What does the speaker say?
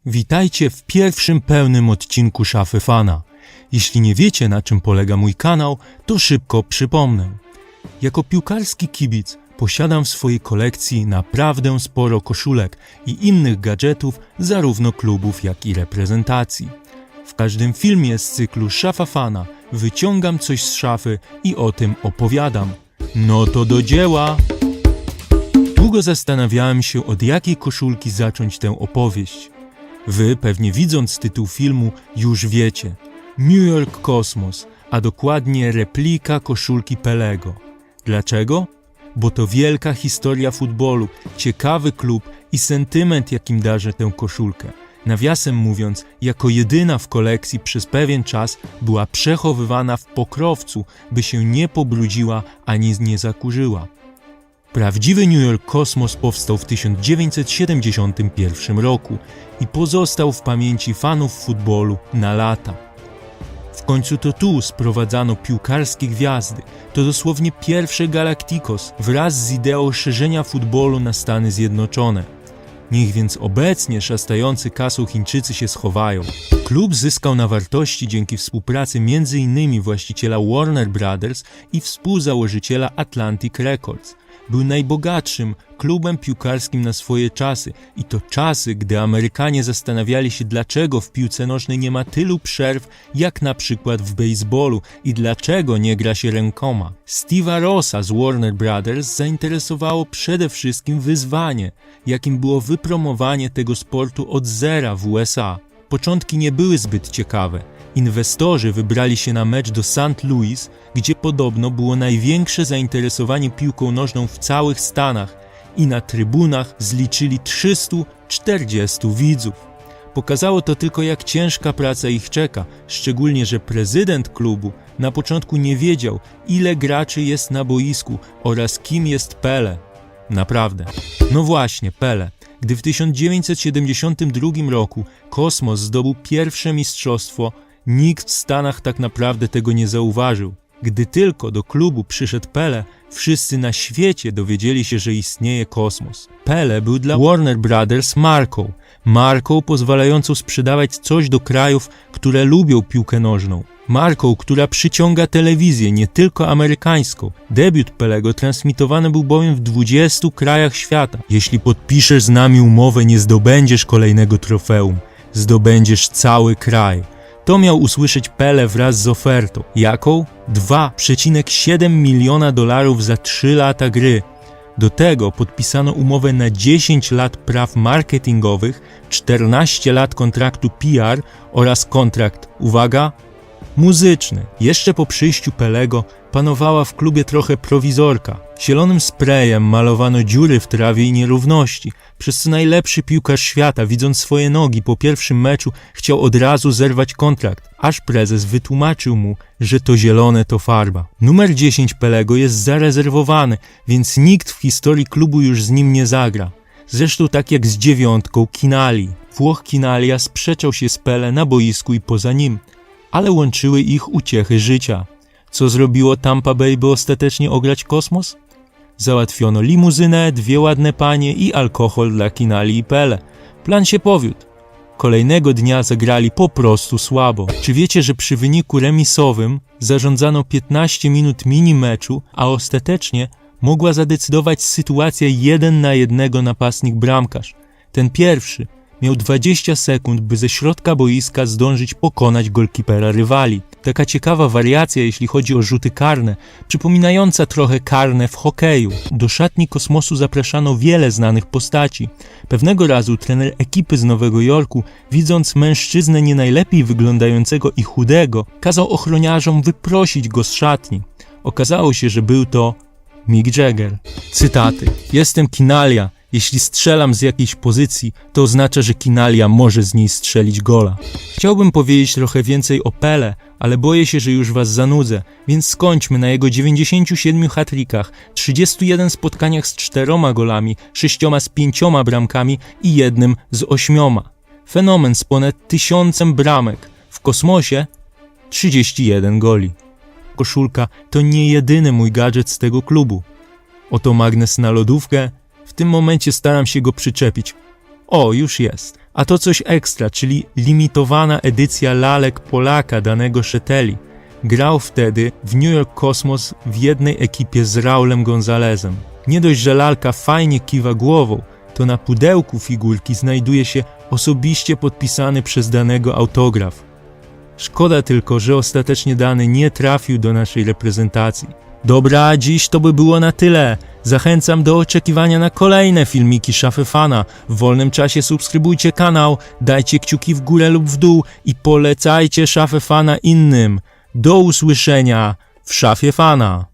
Witajcie w pierwszym pełnym odcinku Szafy Fana. Jeśli nie wiecie, na czym polega mój kanał, to szybko przypomnę. Jako piłkarski kibic posiadam w swojej kolekcji naprawdę sporo koszulek i innych gadżetów zarówno klubów, jak i reprezentacji. W każdym filmie z cyklu Szafa Fana wyciągam coś z szafy i o tym opowiadam. No to do dzieła! Długo zastanawiałem się, od jakiej koszulki zacząć tę opowieść. Wy, pewnie widząc tytuł filmu, już wiecie. New York Cosmos, a dokładnie replika koszulki Pelego. Dlaczego? Bo to wielka historia futbolu, ciekawy klub i sentyment, jakim darzę tę koszulkę. Nawiasem mówiąc, jako jedyna w kolekcji przez pewien czas była przechowywana w pokrowcu, by się nie pobrudziła ani nie zakurzyła. Prawdziwy New York Cosmos powstał w 1971 roku i pozostał w pamięci fanów futbolu na lata. W końcu to tu sprowadzano piłkarskie gwiazdy, to dosłownie pierwszy Galacticos wraz z ideą szerzenia futbolu na Stany Zjednoczone. Niech więc obecnie szastający kasą Chińczycy się schowają. Klub zyskał na wartości dzięki współpracy m.in. właściciela Warner Brothers i współzałożyciela Atlantic Records. Był najbogatszym klubem piłkarskim na swoje czasy i to czasy, gdy Amerykanie zastanawiali się, dlaczego w piłce nożnej nie ma tylu przerw jak na przykład w bejsbolu i dlaczego nie gra się rękoma. Steve'a Rossa z Warner Brothers zainteresowało przede wszystkim wyzwanie, jakim było wypromowanie tego sportu od zera w USA. Początki nie były zbyt ciekawe. Inwestorzy wybrali się na mecz do St. Louis, gdzie podobno było największe zainteresowanie piłką nożną w całych Stanach i na trybunach zliczyli 340 widzów. Pokazało to tylko, jak ciężka praca ich czeka, szczególnie że prezydent klubu na początku nie wiedział, ile graczy jest na boisku oraz kim jest Pele. Naprawdę. No właśnie, Pele. Gdy w 1972 roku Kosmos zdobył pierwsze mistrzostwo, nikt w Stanach tak naprawdę tego nie zauważył. Gdy tylko do klubu przyszedł Pele, wszyscy na świecie dowiedzieli się, że istnieje Kosmos. Pele był dla Warner Brothers marką pozwalającą sprzedawać coś do krajów, które lubią piłkę nożną. Marką, która przyciąga telewizję, nie tylko amerykańską. Debiut Pelego transmitowany był bowiem w 20 krajach świata. Jeśli podpiszesz z nami umowę, nie zdobędziesz kolejnego trofeum. Zdobędziesz cały kraj. To miał usłyszeć Pele wraz z ofertą. Jaką? $2,7 miliona za 3 lata gry. Do tego podpisano umowę na 10 lat praw marketingowych, 14 lat kontraktu PR oraz kontrakt, uwaga, muzyczny. Jeszcze po przyjściu Pelego panowała w klubie trochę prowizorka. Zielonym sprayem malowano dziury w trawie i nierówności, przez co najlepszy piłkarz świata, widząc swoje nogi po pierwszym meczu, chciał od razu zerwać kontrakt, aż prezes wytłumaczył mu, że to zielone to farba. Numer 10 Pelego jest zarezerwowany, więc nikt w historii klubu już z nim nie zagra. Zresztą tak jak z 9 Kinali. Włoch Kinalia sprzeczał się z Pele na boisku i poza nim, ale łączyły ich uciechy życia. Co zrobiło Tampa Bay, by ostatecznie ograć Kosmos? Załatwiono limuzynę, 2 ładne panie i alkohol dla Kinali i Pele. Plan się powiódł. Kolejnego dnia zagrali po prostu słabo. Czy wiecie, że przy wyniku remisowym zarządzano 15 minut mini meczu, a ostatecznie mogła zadecydować sytuacja 1-1 napastnik-bramkarz. Ten pierwszy miał 20 sekund, by ze środka boiska zdążyć pokonać golkipera rywali. Taka ciekawa wariacja, jeśli chodzi o rzuty karne, przypominająca trochę karne w hokeju. Do szatni Kosmosu zapraszano wiele znanych postaci. Pewnego razu trener ekipy z Nowego Jorku, widząc mężczyznę nie najlepiej wyglądającego i chudego, kazał ochroniarzom wyprosić go z szatni. Okazało się, że był to Mick Jagger. Cytaty. Jestem Kinalia. Jeśli strzelam z jakiejś pozycji, to oznacza, że Kinalia może z niej strzelić gola. Chciałbym powiedzieć trochę więcej o Pele, ale boję się, że już was zanudzę, więc skończmy na jego 97 hat-trickach, 31 spotkaniach z 4 golami, 6 z 5 bramkami i 1 z 8. Fenomen z ponad 1000 bramek. W Kosmosie 31 goli. Koszulka to nie jedyny mój gadżet z tego klubu. Oto magnes na lodówkę. W tym momencie staram się go przyczepić. O, już jest. A to coś ekstra, czyli limitowana edycja lalek Polaka danego Szeteli. Grał wtedy w New York Cosmos w jednej ekipie z Raulem Gonzalezem. Nie dość, że lalka fajnie kiwa głową, to na pudełku figurki znajduje się osobiście podpisany przez danego autograf. Szkoda tylko, że ostatecznie dany nie trafił do naszej reprezentacji. Dobra, dziś to by było na tyle. Zachęcam do oczekiwania na kolejne filmiki Szafy Fana. W wolnym czasie subskrybujcie kanał, dajcie kciuki w górę lub w dół i polecajcie Szafę Fana innym. Do usłyszenia w Szafie Fana.